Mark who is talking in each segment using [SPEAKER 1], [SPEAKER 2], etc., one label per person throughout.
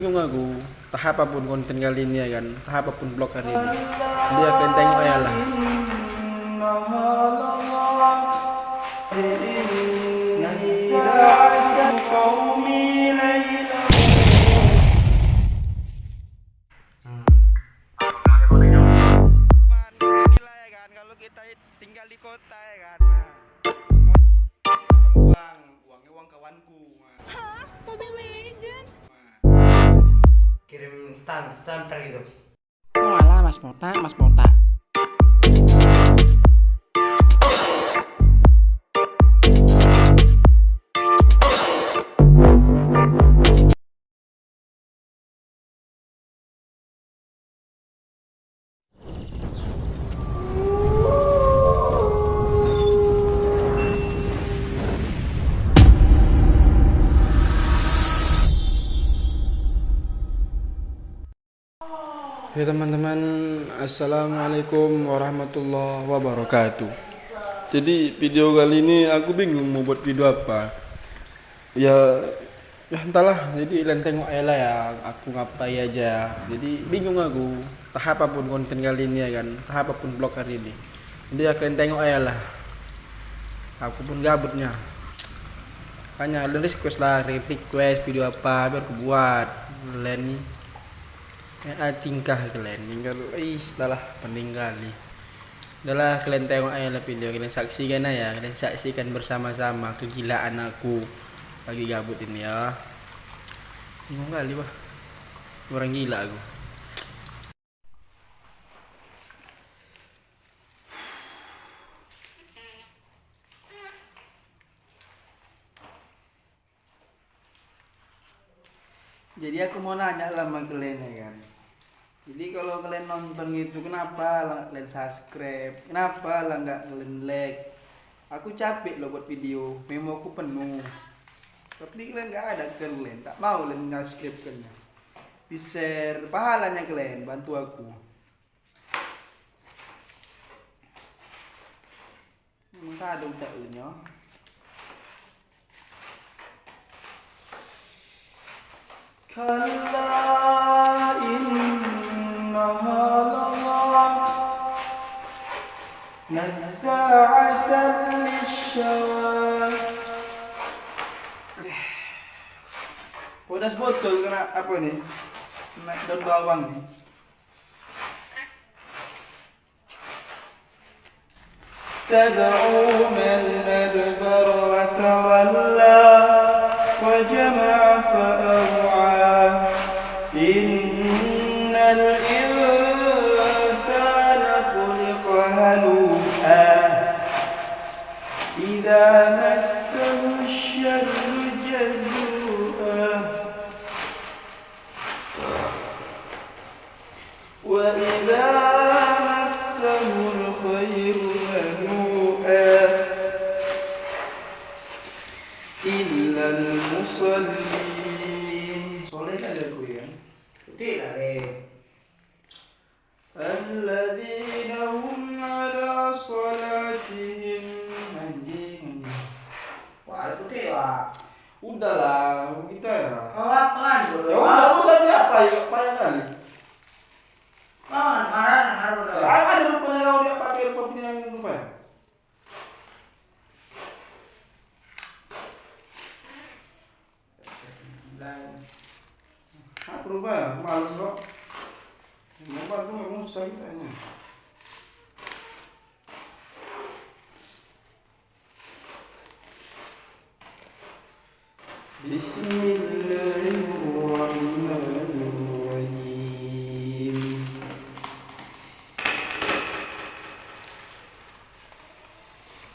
[SPEAKER 1] Bingung aku, entah apapun konten kali ini ya kan, entah apapun vlog hari ini. Dia akan tengok ya lah. Kalau kita tinggal di kota ya kan. Uang kawanku.
[SPEAKER 2] Hah? Mobile Legend?
[SPEAKER 3] Kirim stamper gitu.
[SPEAKER 4] Oh alah Mas Mota, Mas Mota.
[SPEAKER 1] Oke teman-teman, assalamualaikum warahmatullahi wabarakatuh. Jadi video kali ini aku bingung mau buat video apa. Ya entahlah. Jadi kalian tengok aja lah ya, aku ngapain aja. Jadi bingung aku, entah apapun konten kali ini ya kan, entah apapun vlog hari ini. Jadi kalian tengok aja lah. Aku pun gabutnya. Makanya kalian request lah, request video apa biar aku buat. Kalian nih tingkah kalian tinggal dah penting kali. Udahlah kalian tengok aja lah video, kalian saksikan aja, kalian saksikan bersama-sama kegilaan aku lagi gabut ini ya. Bingung kali wah, orang gila aku. Jadi aku mau nanya lah sama kalian ya kan. Jadi kalau kalian nonton gitu kenapa lah kalian subscribe? Kenapa lah nggak kalian like? Aku capek loh buat video, memo aku penuh. Tapi kalian nggak ada kalian, tak mau kalian subscribe kalian. Di share, pahalanya kalian bantu aku. Minta ada utaknya. Kalla innaha nazza'atan lisyawa. Podas botol kena apa nih? Kena daun bawang nih. Tad'u man adbar wa tawalla wa jama'a fa'aw'a. Innal insana khuliqa halu'a idza massahu asy-syarru jazua wa idza massahu al-khairu manu'a illa al-musallin. Soleh ada gue ya.
[SPEAKER 3] Tidak
[SPEAKER 1] Alladzina hum ala salatihim anjing.
[SPEAKER 3] Wah, ada putih wah.
[SPEAKER 1] Udahlah, kita ya.
[SPEAKER 3] Oh, apaan bro?
[SPEAKER 1] Ya udah, usah apa ya, payah kali.
[SPEAKER 3] Marah bro.
[SPEAKER 1] Ada rupanya kau dia pakai rupa punya yang rupa ya. Apa rupa ya? Males kok. Nomor tuh nggak usah kitanya. Bismillahirrahmanirrahim.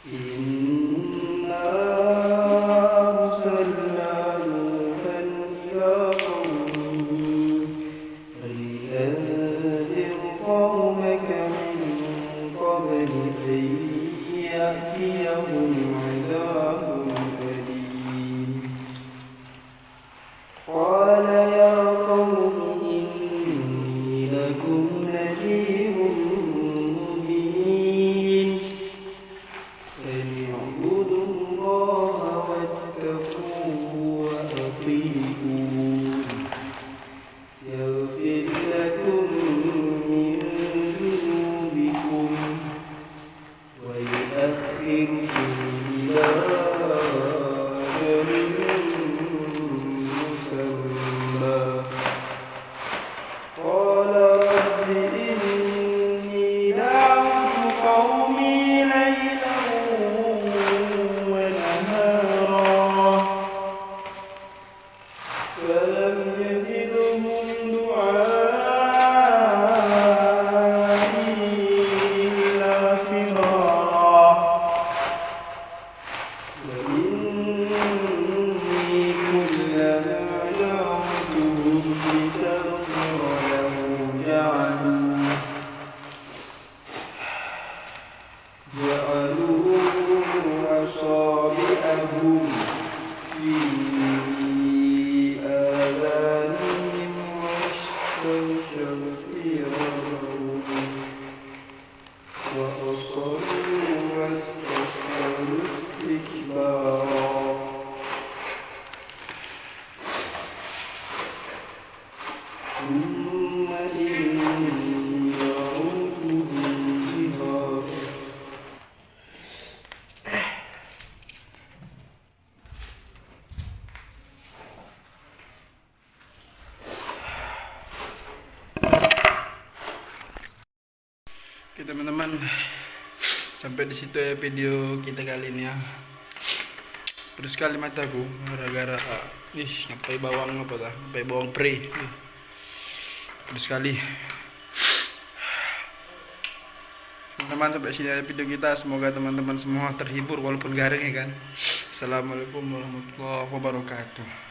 [SPEAKER 1] Inna arsalna Nuhan ila qaumihi an anzir qaumaka min qabli an ya'tiyahum 'adhabun alim. قال محمد يعود بها. Oke teman-teman, sampai di situ ya video kita kali ini ya. Pedes sekali mataku gara-gara ngapai bawang apa dah, ngapai bawang pre. Pedes sekali. Teman-teman, sampai sini ada video kita. Semoga teman-teman semua terhibur walaupun garing ya kan. Assalamualaikum warahmatullahi wabarakatuh.